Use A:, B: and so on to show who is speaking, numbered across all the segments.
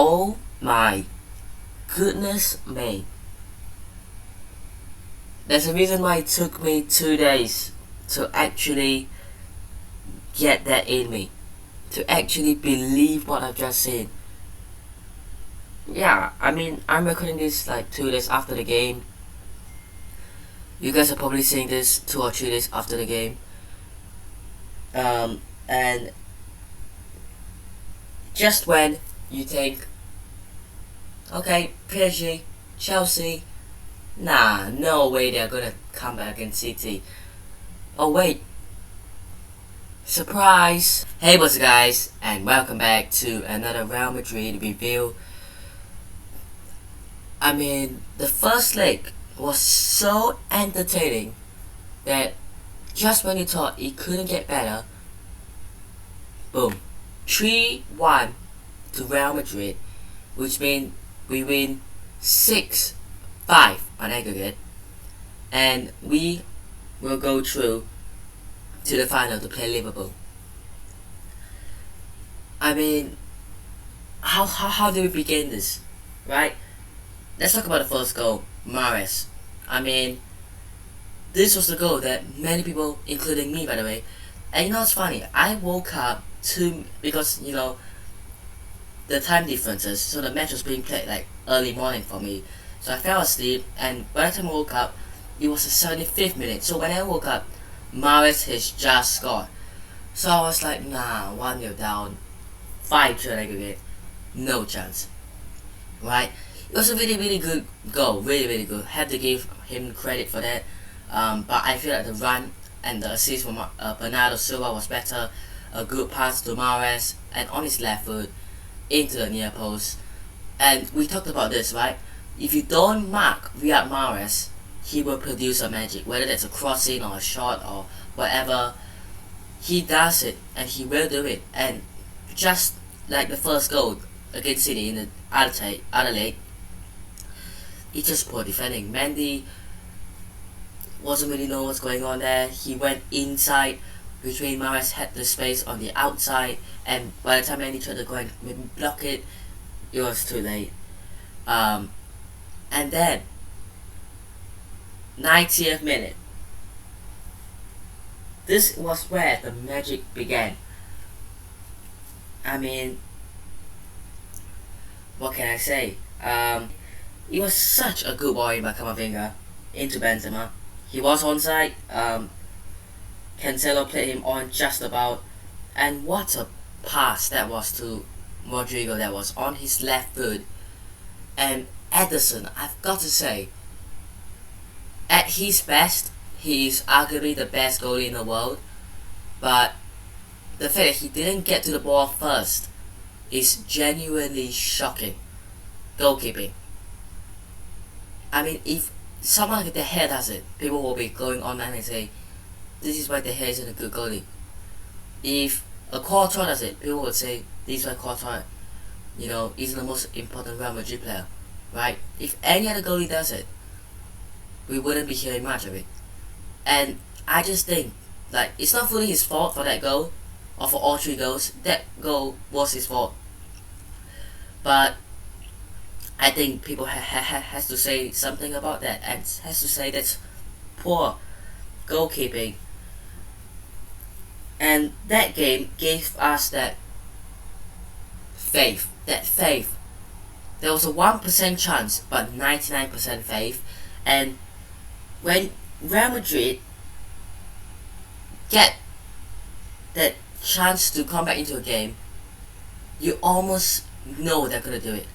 A: Oh my goodness me. There's a reason why it took me 2 days to actually get that in me, to actually believe what I've just seen. Yeah, I mean, I'm recording this like 2 days after the game. You guys are probably seeing this 2 or 3 days after the game. And just when you think, okay, PSG, Chelsea, nah, no way they're gonna come back against City. Oh wait, surprise! Hey what's up guys, and welcome back to another Real Madrid review. I mean, the first leg was so entertaining that just when you thought it couldn't get better, boom, 3-1 to Real Madrid, which means we win 6-5 on aggregate, and we will go through to the final to play Liverpool. I mean, how do we begin this, right? Let's talk about the first goal, Mahrez. I mean, this was the goal that many people, including me by the way, and you know what's funny, I woke up because you know the time differences, so the match was being played like early morning for me, so I fell asleep, and by the time I woke up it was the 75th minute. So when I woke up, Mahrez has just scored, so I was like, nah, 1-0 down, 5-2 aggregate, no chance, right? It was a really good goal, really good. Had to give him credit for that, but I feel like the run and the assist from Bernardo Silva was better. A good pass to Mahrez and on his left foot into the near post. And we talked about this, right? If you don't mark Riyad Mahrez, he will produce a magic, whether that's a crossing or a shot or whatever. He does it, and he will do it. And just like the first goal against City in the other leg, it's just poor defending. Mendy wasn't really know what's going on there. He went inside, between Mahrez had the space on the outside, and by the time Mendy tried to go and maybe block it, it was too late. And then 90th minute, this was where the magic began. I mean, what can I say? It was such a good ball by Camavinga into Benzema. He was onside. Cancelo played him on just about, and what a pass that was to RODRYGO that was on his left foot. And Ederson, I've got to say, at his best, he is arguably the best goalie in the world, but the fact that he didn't get to the ball first is genuinely shocking. Goalkeeping. I mean, if someone like De Gea does it, people will be going online and say, this is why De Gea isn't a good goalie. If a Courtois does it, people would say, this is why Courtois, you know, isn't the most important Real Madrid player, right? If any other goalie does it, we wouldn't be hearing much of it. And I just think, like, it's not fully his fault for that goal, or for all 3 goals. That goal was his fault. But I think people has to say something about that, and has to say that's poor goalkeeping. And that game gave us that faith. There was a 1% chance, but 99% faith. And when Real Madrid get that chance to come back into a game, you almost know they're gonna do it.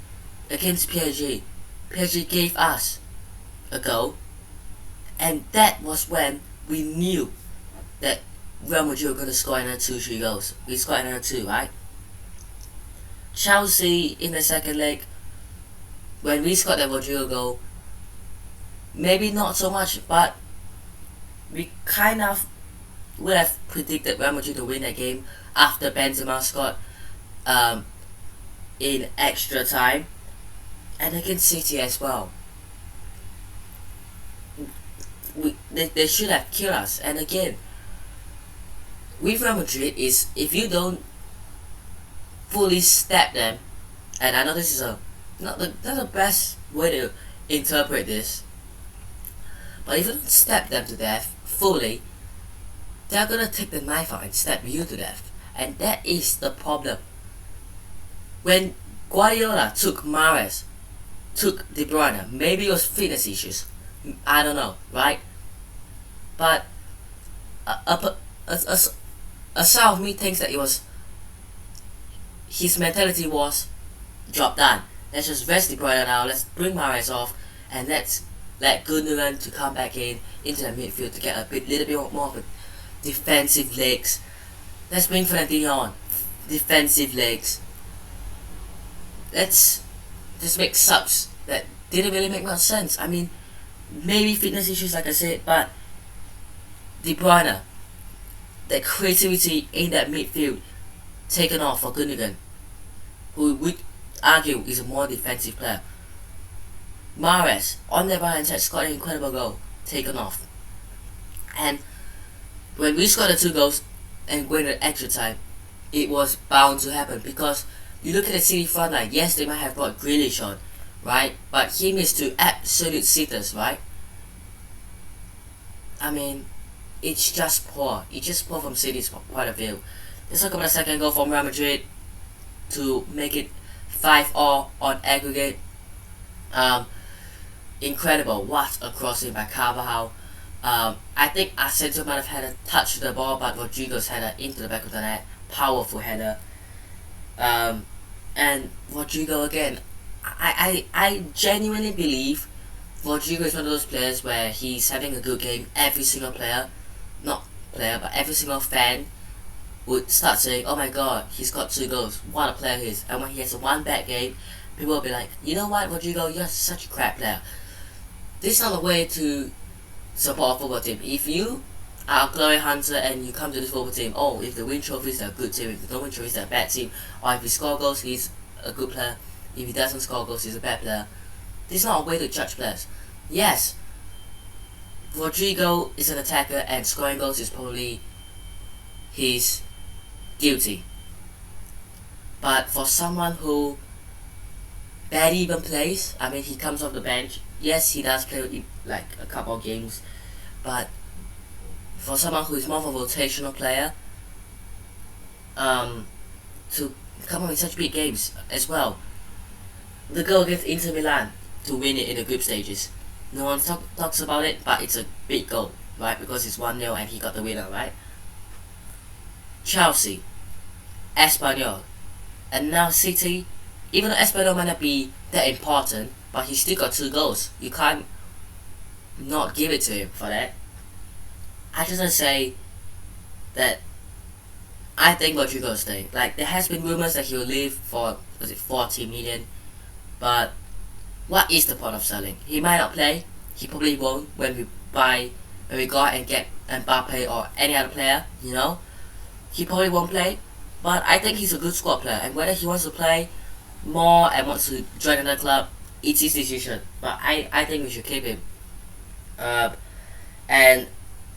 A: Against PSG gave us a goal, and that was when we knew that Real Madrid were gonna score another 2-3 goals. We scored another 2, right? Chelsea in the second leg, when we scored that RODRYGO goal, maybe not so much, but we kind of would have predicted Real Madrid to win that game after Benzema scored in extra time, and against City as well. They should have killed us. And again, with Real Madrid is, if you don't fully stab them And I know this is not the best way to interpret this, but if you don't stab them to death fully, they're gonna take the knife out and stab you to death. And that is the problem. When Guardiola took Mahrez, took De Bruyne, maybe it was fitness issues, I don't know, right? But a side of me thinks that it was his mentality was job done. Let's just rest De Bruyne now. Let's bring Mahrez off, and let's let Gundogan to come back into the midfield to get little bit more of a defensive legs. Let's bring Fernandinho on, defensive legs. Let's just make subs that didn't really make much sense. I mean, maybe fitness issues, like I said, but De Bruyne, that creativity in that midfield taken off for Gundogan, who would argue is a more defensive player. Mahrez on the right hand side scored an incredible goal, taken off. And when we scored the 2 goals and went to extra time, it was bound to happen, because you look at the City front line. Yes, they might have brought Grealish on, right? But he missed 2 absolute sitters, right? I mean, it's just poor. It's just poor from City's point of view. Let's talk about the second goal from Real Madrid to make it 5-all on aggregate. Incredible. What a crossing by Carvajal. I think Asensio might have had a touch to the ball, but Rodrygo's header into the back of the net. Powerful header. And Rodrygo again. I genuinely believe Rodrygo is one of those players where he's having a good game. Every single player, not player, but every single fan would start saying, oh my god, he's got 2 goals, what a player he is. And when he has a 1 bad game, people will be like, you know what, Rodrygo, you're such a crap player. This is not a way to support a football team. If you are a glory hunter and you come to this football team, oh, if they win trophies, they're a good team. If they don't win trophies, they're a bad team. Or if he scores goals, he's a good player. If he doesn't score goals, he's a bad player. This is not a way to judge players. Yes, Rodrygo is an attacker and scoring goals is probably his duty. But for someone who barely even plays, I mean, he comes off the bench. Yes, he does play like a couple of games, but for someone who is more of a rotational player, to come up with such big games as well. The goal against Inter Milan to win it in the group stages. No one talks about it, but it's a big goal, right? Because it's 1-0 and he got the winner, right? Chelsea, Espanyol, and now City. Even though Espanyol might not be that important, but he still got 2 goals. You can't not give it to him for that. I just want to say that I think Rodrygo will stay. Like, there has been rumors that he will leave for 40 million, but what is the point of selling? He might not play. He probably won't when we go out and get Mbappe or any other player. You know, he probably won't play. But I think he's a good squad player, and whether he wants to play more and wants to join another club, it's his decision. But I think we should keep him. And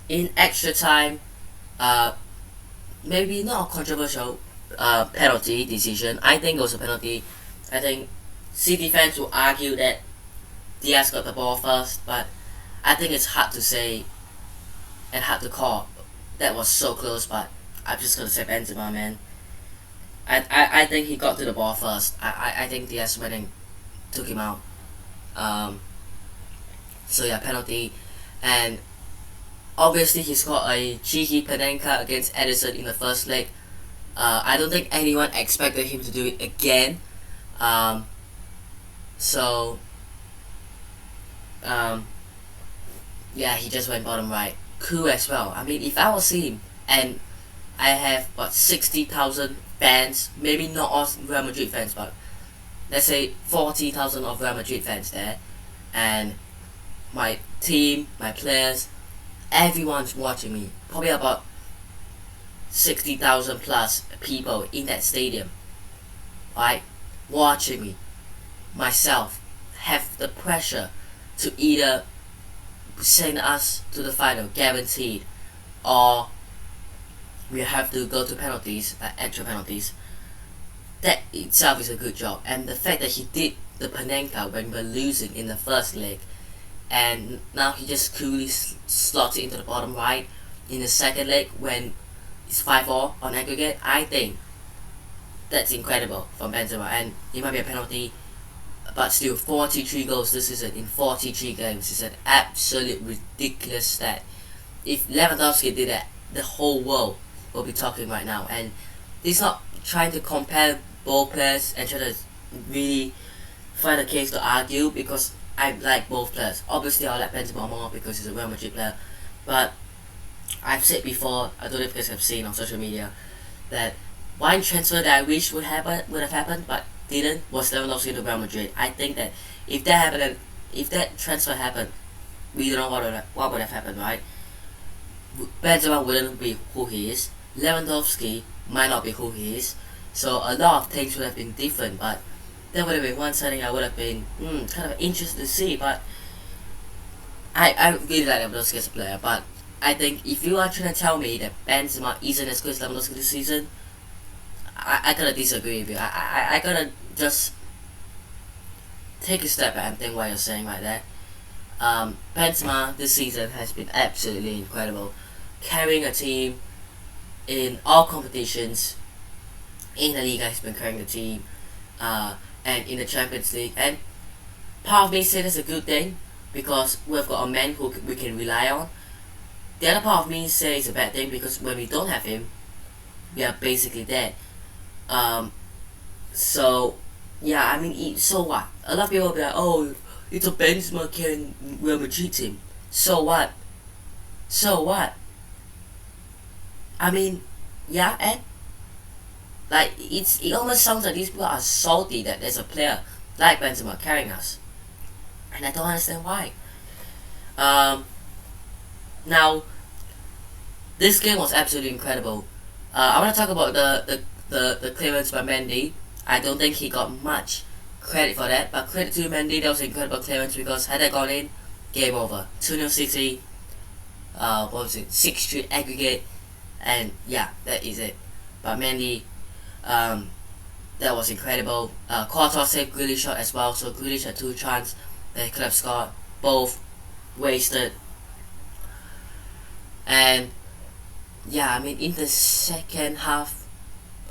A: in extra time, maybe not a controversial penalty decision. I think it was a penalty. I think City fans will argue that Diaz got the ball first, but I think it's hard to say and hard to call. That was so close, but I'm just gonna say Benzema, man. I think he got to the ball first. I think Diaz went and took him out. So yeah, penalty. And obviously he's got a cheeky Panenka against Edison in the first leg. I don't think anyone expected him to do it again. Yeah, he just went bottom right. Cool as well. I mean, if I was him and I have 60,000 fans, maybe not all Real Madrid fans, but let's say 40,000 of Real Madrid fans there, and my team, my players, everyone's watching me. Probably about 60,000 plus people in that stadium, right, watching me. Myself have the pressure to either send us to the final, guaranteed, or we have to go to penalties, extra penalties. that itself is a good job. And the fact that he did the Panenka when we were losing in the first leg, and now he just coolly slots it into the bottom right in the second leg when it's 5-4 on aggregate. I think that's incredible from Benzema, and it might be a penalty, but still 43 goals this season in 43 games is an absolute ridiculous stat. If Lewandowski did that, the whole world will be talking right now. And he's not trying to compare both players and try to really find a case to argue, because I like both players. Obviously I like Benzema more because he's a Real Madrid player, but I've said before, I don't know if you guys have seen on social media, that one transfer that I wish would have happened but didn't was Lewandowski to Real Madrid. I think that if that happened, if that transfer happened, we don't know what would have happened, right? Benzema wouldn't be who he is. Lewandowski might not be who he is. So a lot of things would have been different, but that would have been one setting I would have been kind of interested to see. But I really like Lewandowski as a player, but I think if you are trying to tell me that Benzema isn't as good as Lewandowski this season, I gotta disagree with you. I gotta just take a step back and think what you're saying right there. Benzema this season has been absolutely incredible, carrying a team in all competitions. In the Liga, he's been carrying the team, and in the Champions League. And part of me says that's a good thing because we've got a man who we can rely on. The other part of me says it's a bad thing because when we don't have him, we are basically dead. So yeah, I mean, so what? A lot of people will be like, oh, it's a Benzema carrying Real Madrid team. So what? So what? I mean, yeah, and like it almost sounds like these people are salty that there's a player like Benzema carrying us, and I don't understand why. Now, this game was absolutely incredible. I want to talk about the clearance by Mendy. I don't think he got much credit for that, but credit to Mendy, that was an incredible clearance because had that gone in, game over. 2-0 City, what was it, 6-3 aggregate, and yeah, that is it. But Mendy, that was incredible. Courtois saved Grealish shot as well, so Grealish had 2 chances that he could have scored, both wasted. And yeah, I mean, in the second half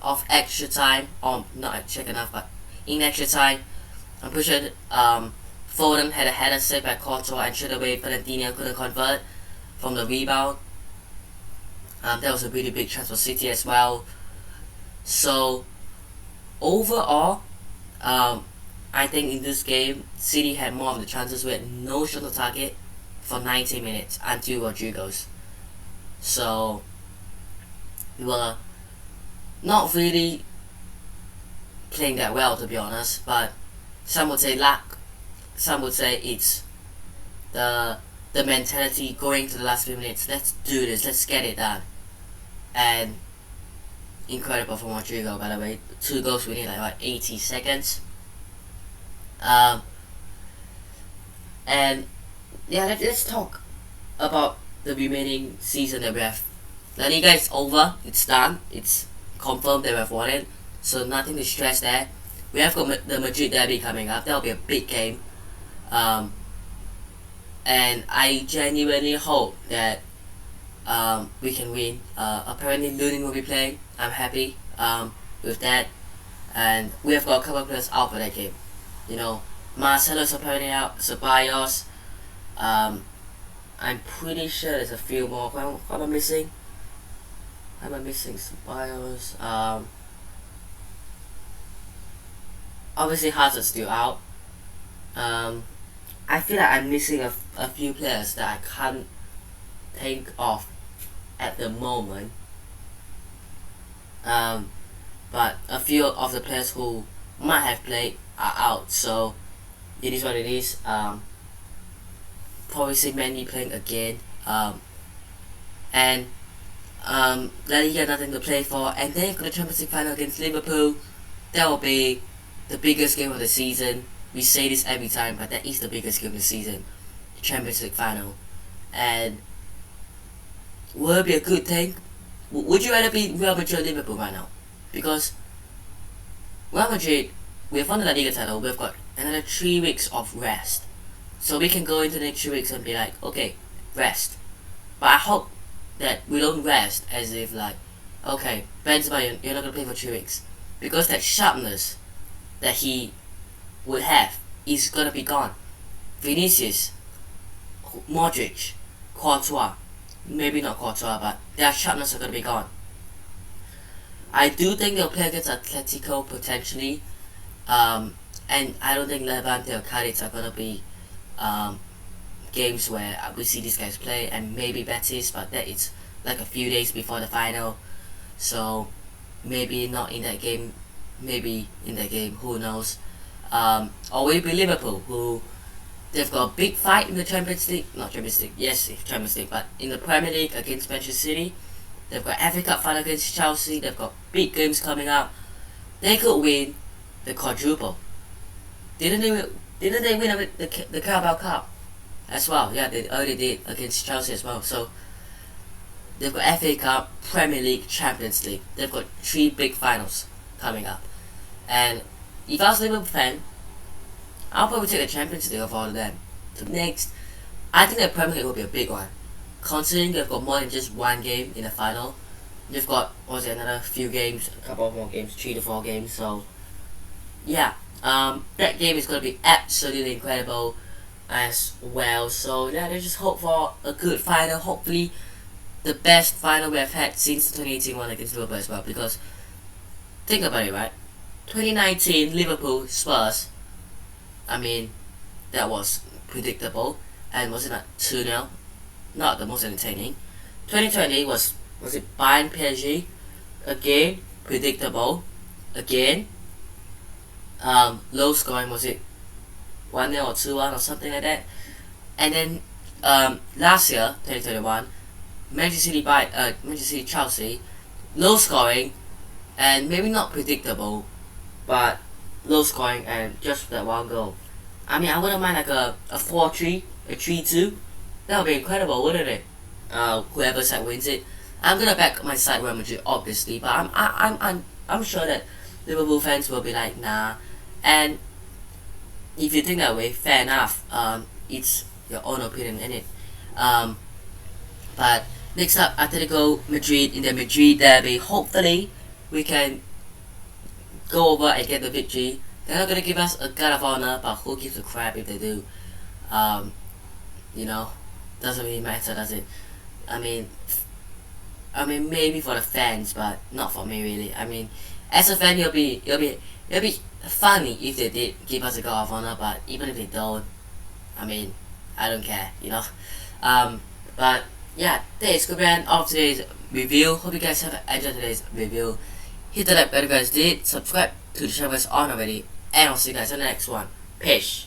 A: of extra time, or not second half, but in extra time, I'm pretty sure Foden had a header saved by Courtois, and straight away Valentino couldn't convert from the rebound. That was a really big chance for City as well. So overall, I think in this game, City had more of the chances. We had no shot on target for 90 minutes until RODRYGO's. So we were not really playing that well, to be honest, but some would say luck, some would say it's the mentality going to the last few minutes. Let's do this, let's get it done. And incredible from RODRYGO, by the way. 2 goals within like what, 80 seconds. And yeah, let's talk about the remaining season that we have. La Liga is over, it's done, it's confirmed that we have won it, so nothing to stress there. We have got the Madrid derby coming up. That'll be a big game, and I genuinely hope that we can win. Apparently Lunin will be playing. I'm happy with that, and we have got a couple of players out for that game. You know, Marcelo's apparently out, Ceballos. I'm pretty sure there's a few more. What am I missing? Am I missing Ceballos? Obviously Hazard's still out. I feel like I'm missing a few players that I can't think of at the moment. But a few of the players who might have played are out, so it is what it is. Probably see Mendy playing again. And La Liga nothing to play for, and then for the Champions League final against Liverpool. That will be the biggest game of the season. We say this every time, but that is the biggest game of the season, the Champions League final. And will it be a good thing? Would you rather be Real Madrid or Liverpool right now? Because Real Madrid, we've won the La Liga title, we've got another 3 weeks of rest. So we can go into the next 3 weeks and be like, okay, rest. But I hope that we don't rest as if like, okay, Benzema, you're not going to play for 3 weeks. Because that sharpness that he would have is going to be gone. Vinicius, Modric, Courtois, maybe not Courtois, but their sharpness are going to be gone. I do think they'll play against Atletico potentially, and I don't think Levante or Cadiz are going to be games where we see these guys play, and maybe Betis, but that it's like a few days before the final, so maybe not in that game, maybe in that game, who knows. Or maybe Liverpool, who they've got a big fight in the Champions League, not Champions League, yes, Champions League, but in the Premier League against Manchester City. They've got FA Cup final against Chelsea. They've got big games coming up. They could win the quadruple. Didn't they win the Carabao Cup as well? Yeah, they already did against Chelsea as well. So they've got FA Cup, Premier League, Champions League. They've got 3 big finals coming up. And if I was a Liverpool fan, I'll probably take the Champions League of all of them. So next, I think the Premier League will be a big one. Considering they've got more than just one game in the final, they've got another few games, a couple of more games, 3 to 4 games. So yeah, that game is going to be absolutely incredible as well. So yeah, let's just hope for a good final. Hopefully, the best final we have had since the 2018 one against Liverpool as well. Because think about it, right? 2019 Liverpool Spurs. I mean, that was predictable, and wasn't it 2-0? Not the most entertaining. 2020 was it Bayern PSG? Again, predictable. Again, low scoring. Was it 1-0 or 2-1 or something like that? And then last year, 2021, Manchester City Chelsea, low scoring, and maybe not predictable, but low scoring and just that one goal. I mean, I wouldn't mind like a 4-3, a 3-2. That would be incredible, wouldn't it? Whoever side wins it. I'm gonna back my side Real Madrid, obviously, but I'm sure that Liverpool fans will be like, nah. And if you think that way, fair enough. It's your own opinion, innit? But next up, Atletico Madrid in the Madrid derby. Hopefully, we can go over and get the victory. They're not gonna give us a guard of honor, but who gives a crap if they do? You know, doesn't really matter, does it? I mean, maybe for the fans, but not for me really. I mean, as a fan, it'll be funny if they did give us a guard of honor, but even if they don't, I mean, I don't care, you know. But yeah, that is good man of today's review. Hope you guys have enjoyed today's review. Hit the like button if you guys did, subscribe to the channel if you guys aren't already, and I'll see you guys in the next one. Peace.